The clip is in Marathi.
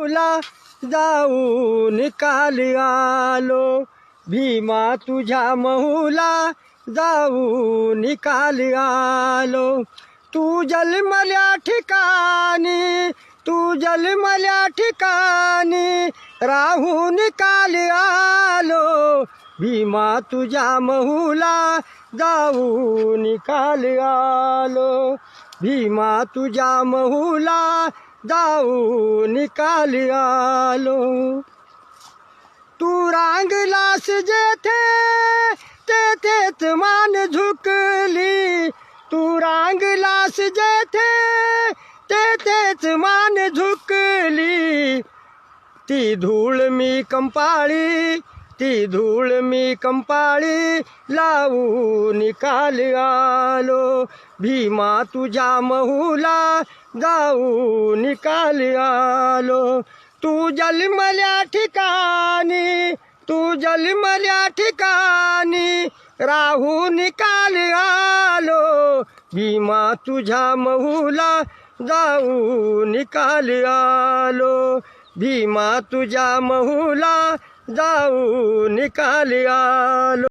महूला जाऊ निकाल आलो. भीमा तुझ्या महूला जाऊ निकाल आलो. तू जन्मल्या ठिकाणी, तू जन्मल्या ठिकाणी राहून काल आलो. भीमा तुझ्या महूला जाऊ निकाल आलो. भीमा तुझ्या महूला जाऊ निकाल आलो. तू रांगलास जेथे तेथेच मान झुकली. तू रांगलास जेथे तेथेच मान झुकली. ती धूळ मी कंपाळी, ती धूळ मी कंपाळी लावू निकाल आलो. भीमा तुझ्या महूला जाऊ निकाल आलो. तू जन्मल्या ठिकाणी, तू जन्मल्या ठिकाणी राहू निकाल आलो. भीमा तुझ्या महूला जाऊ निकाल आलो. भीमा तुझ्या महूला जाऊ निकाल आलो.